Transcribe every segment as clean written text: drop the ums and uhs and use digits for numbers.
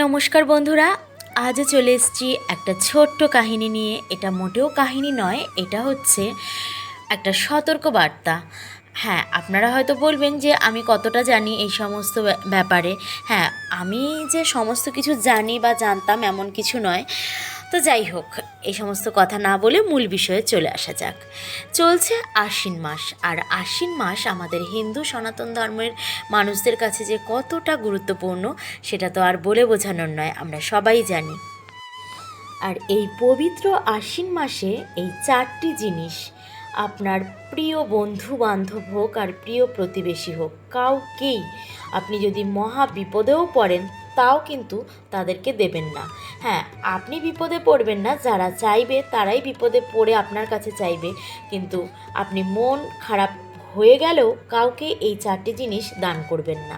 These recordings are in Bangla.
নমস্কার বন্ধুরা, আজও চলে এসেছি একটা ছোট্ট কাহিনী নিয়ে। এটা মোটেও কাহিনী নয়, এটা হচ্ছে একটা সতর্ক বার্তা। হ্যাঁ, আপনারা হয়তো বলবেন যে আমি কতটা জানি এই সমস্ত ব্যাপারে। হ্যাঁ, আমি যে সমস্ত কিছু জানি বা জানতাম এমন কিছু নয়। তো যাই হোক, এই সমস্ত কথা না বলে মূল বিষয়ে চলে আসা যাক। চলছে আশ্বিন মাস, আর আশ্বিন মাস আমাদের হিন্দু সনাতন ধর্মের মানুষদের কাছে যে কতটা গুরুত্বপূর্ণ সেটা তো আর বলে বোঝানোর নয়, আমরা সবাই জানি। আর এই পবিত্র আশ্বিন মাসে এই চারটি জিনিস, আপনার প্রিয় বন্ধু বান্ধব হোক আর প্রিয় প্রতিবেশী হোক, কাউকেই আপনি যদি মহা বিপদেও পড়েন তাও কিন্তু তাদেরকে দেবেন না। হ্যাঁ, আপনি বিপদে পড়বেন না, যারা চাইবে তারাই বিপদে পড়ে আপনার কাছে চাইবে, কিন্তু আপনি মন খারাপ হয়ে গেলেও কাউকে এই চারটি জিনিস দান করবেন না।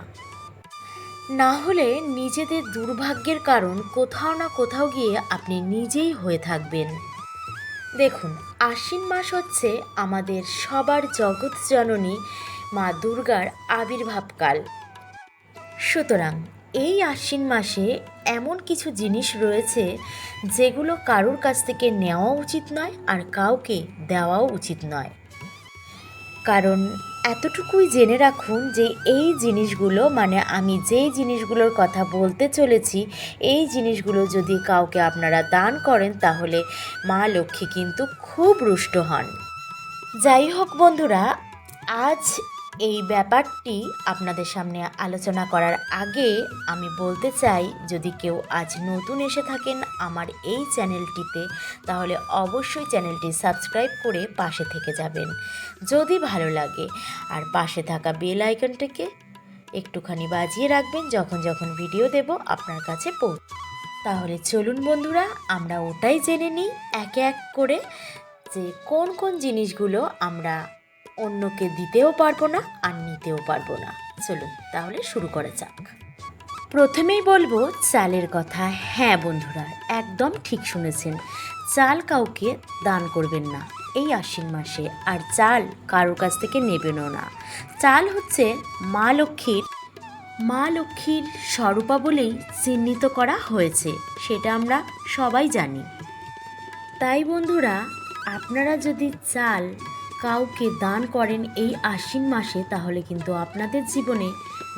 না হলে নিজেদের দুর্ভাগ্যের কারণ কোথাও না কোথাও গিয়ে আপনি নিজেই হয়ে থাকবেন। দেখুন, আশ্বিন মাস হচ্ছে আমাদের সবার জগৎ জননী মা দুর্গার আবির্ভাবকাল। সুতরাং এই আশ্বিন মাসে এমন কিছু জিনিস রয়েছে যেগুলো কারোর কাছ থেকে নেওয়া উচিত নয় আর কাউকে দেওয়াও উচিত নয়। কারণ এতটুকুই জেনে রাখুন যে এই জিনিসগুলো, মানে আমি যেই জিনিসগুলোর কথা বলতে চলেছি, এই জিনিসগুলো যদি কাউকে আপনারা দান করেন তাহলে মা লক্ষ্মী কিন্তু খুব রুষ্ট হন। যাই হোক বন্ধুরা, আজ এই ব্যাপারটি আপনাদের সামনে আলোচনা করার আগে আমি বলতে চাই, যদি কেউ আজ নতুন এসে থাকেন আমার এই চ্যানেলটিতে, তাহলে অবশ্যই চ্যানেলটি সাবস্ক্রাইব করে পাশে থেকে যাবেন যদি ভালো লাগে। আর পাশে থাকা বেল আইকনটিকে একটুখানি বাজিয়ে রাখবেন, যখন যখন ভিডিও দেব আপনার কাছে তাহলে চলুন বন্ধুরা, আমরা ওটাই জেনে নিই একে এক করে যে কোন কোন জিনিসগুলো আমরা অন্যকে দিতেও পারবো না আর নিতেও পারবো না। চলুন তাহলে শুরু করা যাক। প্রথমেই বলবো চালের কথা। হ্যাঁ বন্ধুরা, একদম ঠিক শুনেছেন, চাল কাউকে দান করবেন না এই আশ্বিন মাসে, আর চাল কারোর কাছ থেকে নেবেনও না। চাল হচ্ছে মা লক্ষ্মীর স্বরূপা বলেই চিহ্নিত করা হয়েছে, সেটা আমরা সবাই জানি। তাই বন্ধুরা, আপনারা যদি চাল কাউকে দান করেন এই আশ্বিন মাসে, তাহলে কিন্তু আপনাদের জীবনে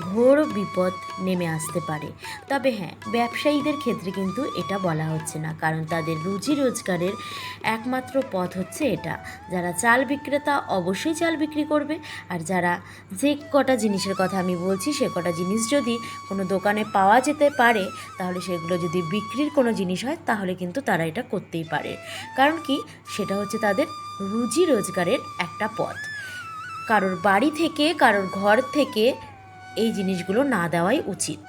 ঘোর বিপদ নেমে আসতে পারে। তবে হ্যাঁ, ব্যবসায়ীদের ক্ষেত্রে কিন্তু এটা বলা হচ্ছে না, কারণ তাদের রুজি রোজগারের একমাত্র পথ হচ্ছে এটা। যারা চাল বিক্রেতা অবশ্যই চাল বিক্রি করবে, আর যারা যে কটা জিনিসের কথা আমি বলছি সে কটা জিনিস যদি কোনো দোকানে পাওয়া যেতে পারে, তাহলে সেগুলো যদি বিক্রির কোনো জিনিস হয় তাহলে কিন্তু তারা এটা করতেই পারে। কারণ কি, সেটা হচ্ছে তাদের রুজি রোজগারের একটা পথ। কারোর বাড়ি থেকে, কারোর ঘর থেকে এই জিনিসগুলো না দেওয়াই উচিত।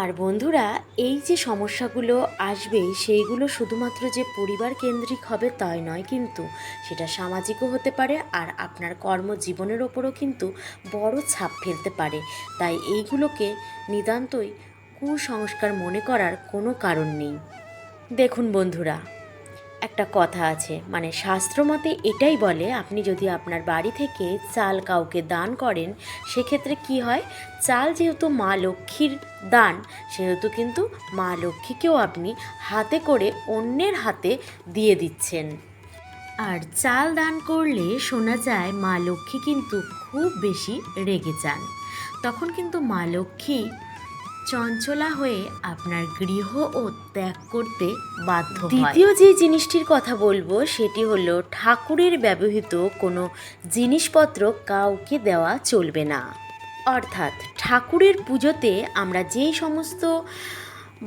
আর বন্ধুরা, এই যে সমস্যাগুলো আসবে সেইগুলো শুধুমাত্র যে পরিবার কেন্দ্রিক হবে তাই নয়, কিন্তু সেটা সামাজিকও হতে পারে, আর আপনার কর্মজীবনের ওপরও কিন্তু বড় ছাপ ফেলতে পারে। তাই এইগুলোকে নিতান্তই কুসংস্কার মনে করার কোনো কারণ নেই। দেখুন বন্ধুরা, একটা কথা আছে, মানে শাস্ত্রমতে এটাই বলে, আপনি যদি আপনার বাড়ি থেকে চাল কাউকে দান করেন, সেক্ষেত্রে কি হয়, চাল যেহেতু মা লক্ষ্মীর দান, সেহেতু কিন্তু মা লক্ষ্মীকেও আপনি হাতে করে অন্যের হাতে দিয়ে দিচ্ছেন। আর চাল দান করলে শোনা যায় মা লক্ষ্মী কিন্তু খুব বেশি রেগে যান, তখন কিন্তু মা লক্ষ্মী চঞ্চলা হয়ে আপনার গৃহ ও ত্যাগ করতে বাধ্য হয়। দ্বিতীয় যে জিনিসটির কথা বলবো সেটি হলো, ঠাকুরের ব্যবহৃত কোনো জিনিসপত্র কাউকে দেওয়া চলবে না। অর্থাৎ ঠাকুরের পুজোতে আমরা যেই সমস্ত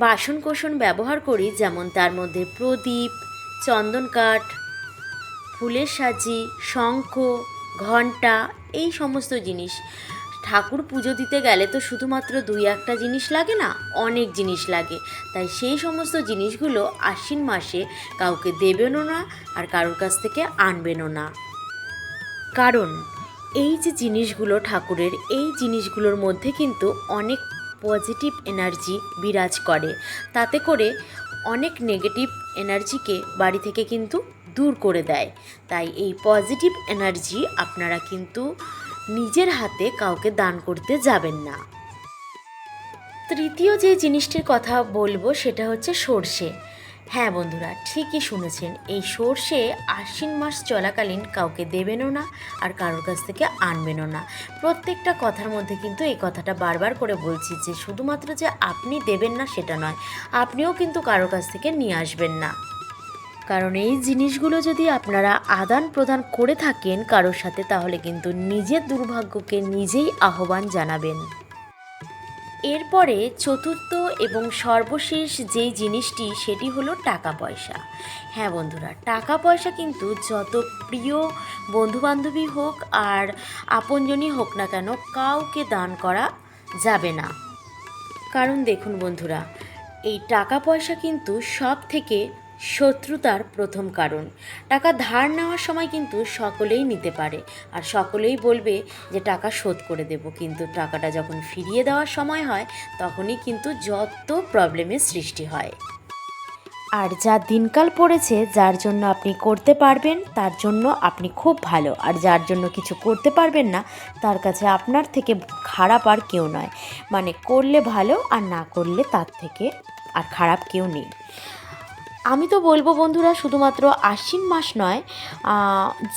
বাসনকোসন ব্যবহার করি, যেমন তার মধ্যে প্রদীপ, চন্দন কাঠ, ফুলের সাজি, শঙ্খ, ঘণ্টা, এই সমস্ত জিনিস, ঠাকুর পুজো দিতে গেলে তো শুধুমাত্র দুই একটা জিনিস লাগে না, অনেক জিনিস লাগে। তাই সেই সমস্ত জিনিসগুলো আশ্বিন মাসে কাউকে দেবেনও না আর কারোর কাছ থেকে আনবেনও না। কারণ এই যে জিনিসগুলো ঠাকুরের, এই জিনিসগুলোর মধ্যে কিন্তু অনেক পজিটিভ এনার্জি বিরাজ করে, তাতে করে অনেক নেগেটিভ এনার্জিকে বাড়ি থেকে কিন্তু দূর করে দেয়। তাই এই পজিটিভ এনার্জি আপনারা কিন্তু নিজের হাতে কাউকে দান করতে যাবেন না। তো তৃতীয় যে জিনিসটির কথা বলবো সেটা হচ্ছে সর্ষে। হ্যাঁ বন্ধুরা, ঠিকই শুনেছেন, এই সর্ষে আশ্বিন মাস চলাকালীন কাউকে দেবেনও না আর কারোর কাছ থেকে আনবেনও না। প্রত্যেকটা কথার মধ্যে কিন্তু এই কথাটা বারবার করে বলছি যে শুধুমাত্র যে আপনি দেবেন না সেটা নয়, আপনিও কিন্তু কারোর কাছ থেকে নিয়ে আসবেন না। কারণ এই জিনিসগুলো যদি আপনারা আদান প্রদান করে থাকেন কারোর সাথে, তাহলে কিন্তু নিজের দুর্ভাগ্যকে নিজেই আহ্বান জানাবেন। এরপরে চতুর্থ এবং সর্বশেষ যেই জিনিসটি সেটি হলো টাকা পয়সা। হ্যাঁ বন্ধুরা, টাকা পয়সা কিন্তু যত প্রিয় বন্ধুবান্ধবী হোক আর আপনজনই হোক না কেন, কাউকে দান করা যাবে না। কারণ দেখুন বন্ধুরা, এই টাকা পয়সা কিন্তু সব থেকে শত্রুতার প্রথম কারণ। টাকা ধার নেওয়ার সময় কিন্তু সকলেই নিতে পারে আর সকলেই বলবে যে টাকা শোধ করে দেব, কিন্তু টাকাটা যখন ফিরিয়ে দেওয়ার সময় হয় তখনই কিন্তু যত প্রবলেমের সৃষ্টি হয়। আর যা দিনকাল পড়েছে, যার জন্য আপনি করতে পারবেন তার জন্য আপনি খুব ভালো, আর যার জন্য কিছু করতে পারবেন না তার কাছে আপনার থেকে খারাপ আর কেউ নয়। মানে করলে ভালো আর না করলে তার থেকে আর খারাপ কেউ নেই। আমি তো বলবো বন্ধুরা, শুধুমাত্র আশ্বিন মাস নয়,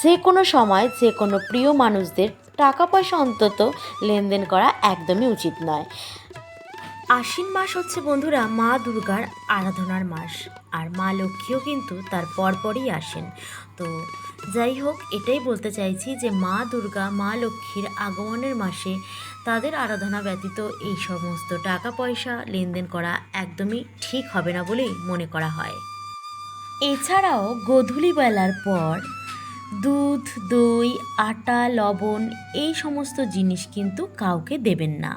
যে কোনো সময় যে কোনো প্রিয় মানুষদের টাকা পয়সা অন্তত লেনদেন করা একদমই উচিত নয়। আশ্বিন মাস হচ্ছে বন্ধুরা মা দুর্গার আরাধনার মাস, আর মা লক্ষ্মীও কিন্তু তার পরপরই আসেন। তো যাই হোক, এটাই বলতে চাইছি যে মা দুর্গা মা লক্ষ্মীর আগমনের মাসে তাদের আরাধনা ব্যতীত এই সমস্ত টাকা পয়সা লেনদেন করা একদমই ঠিক হবে না বলেই মনে করা হয়। এছাড়াও গোধূলিবেলার পর দুধ, দই, আটা, লবণ এই সমস্ত জিনিস কিন্তু কাউকে দেবেন না।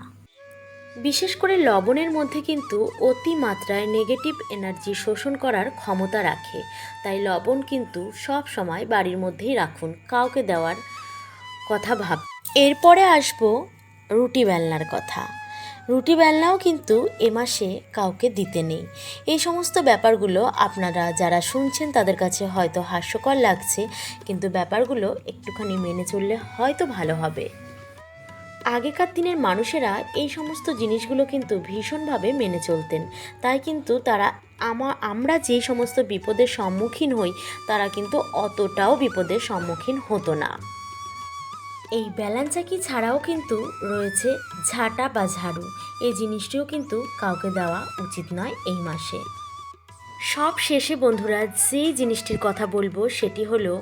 বিশেষ করে লবণের মধ্যে কিন্তু অতিমাত্রায় নেগেটিভ এনার্জি শোষণ করার ক্ষমতা রাখে, তাই লবণ কিন্তু সব সময় বাড়ির মধ্যেই রাখুন, কাউকে দেওয়ার কথা ভাব। এরপরে আসবো রুটি বেলনার কথা। রুটি বেলনাও কিন্তু এ মাসে কাউকে দিতে নেই। এই সমস্ত ব্যাপারগুলো আপনারা যারা শুনছেন তাদের কাছে হয়তো হাস্যকর লাগছে, কিন্তু ব্যাপারগুলো একটুখানি মেনে চললে হয়তো ভালো হবে। আগেকার দিনের মানুষেরা এই সমস্ত জিনিসগুলো কিন্তু ভীষণভাবে মেনে চলতেন, তাই কিন্তু তারা আমরা যে সমস্ত বিপদের সম্মুখীন হই তারা কিন্তু অতটাও বিপদের সম্মুখীন হতো না। এই ব্যালাঞ্চাকি ছাড়াও কিন্তু রয়েছে ঝাঁটা বা ঝাড়ু, এই জিনিসটিও কিন্তু কাউকে দেওয়া উচিত নয় এই মাসে। সব শেষে বন্ধুরা যেই জিনিসটির কথা বলবো সেটি হলো,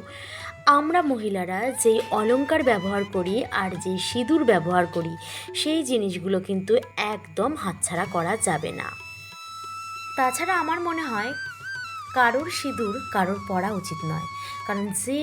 আমরা মহিলারা যেই অলংকার ব্যবহার করি আর যেই সিঁদুর ব্যবহার করি সেই জিনিসগুলো কিন্তু একদম হাতছাড়া করা যাবে না। তাছাড়া আমার মনে হয় কারোর সিঁদুর কারোর পরা উচিত নয়, কারণ যে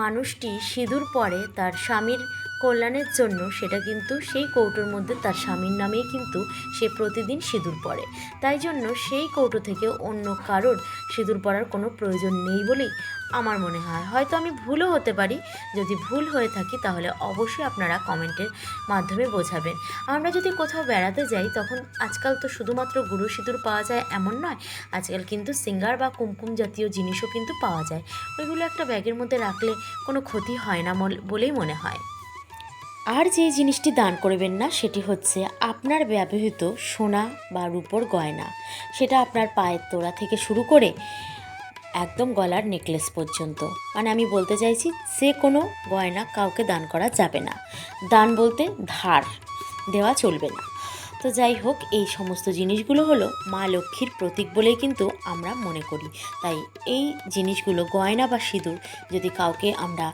মানুষটি সিঁদুর পরে তার স্বামীর কল্যাণের জন্য, সেটা কিন্তু সেই কৌটোর মধ্যে তার স্বামীর নামেই কিন্তু সে প্রতিদিন সিঁদুর পরে। তাই জন্য সেই কৌটো থেকে অন্য কারোর সিঁদুর পরার কোনো প্রয়োজন নেই বলেই আমার মনে হয়। হয়তো আমি ভুলও হতে পারি, যদি ভুল হয়ে থাকি তাহলে অবশ্যই আপনারা কমেন্টের মাধ্যমে বোঝাবেন। আমরা যদি কোথাও বেড়াতে যাই তখন আজকাল তো শুধুমাত্র গুঁড়ো সিঁদুর পাওয়া যায় এমন নয়, আজকাল কিন্তু সিঙ্গার বা কুমকুম জাতীয় জিনিসও কিন্তু পাওয়া যায়। ওইগুলো একটা ব্যাগের মধ্যে রাখলে কোনো ক্ষতি হয় না বলেই মনে হয়। আর যে জিনিসটি দান করবেন না সেটি হচ্ছে আপনার ব্যবহৃত সোনা বা রূপোর গয়না, সেটা আপনার পায়ের তোড়া থেকে শুরু করে একদম গলার নেকলেস পর্যন্ত। মানে আমি বলতে চাইছি যে কোনো গয়না কাউকে দান করা যাবে না। দান বলতে ধার দেওয়া চলবে না। তো যাই হোক, এই সমস্ত জিনিসগুলো হলো মা লক্ষ্মীর প্রতীক বলেই কিন্তু আমরা মনে করি। তাই এই জিনিসগুলো গয়না বা সিঁদুর যদি কাউকে আমরা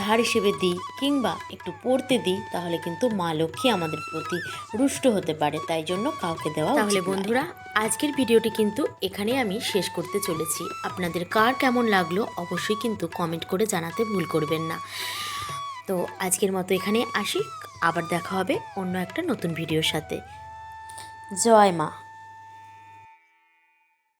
ধার হিসেবে দিই কিংবা একটু পড়তে দিই তাহলে কিন্তু মা লক্ষ্মী আমাদের প্রতি রুষ্ট হতে পারে, তাই জন্য কাউকে দেওয়া। তাহলে বন্ধুরা, আজকের ভিডিওটি কিন্তু এখানেই আমি শেষ করতে চলেছি। আপনাদের কার কেমন লাগলো অবশ্যই কিন্তু কমেন্ট করে জানাতে ভুল করবেন না। তো আজকের মতো এখানে আসি, আবার দেখা হবে অন্য একটা নতুন ভিডিওর সাথে। জয় মা।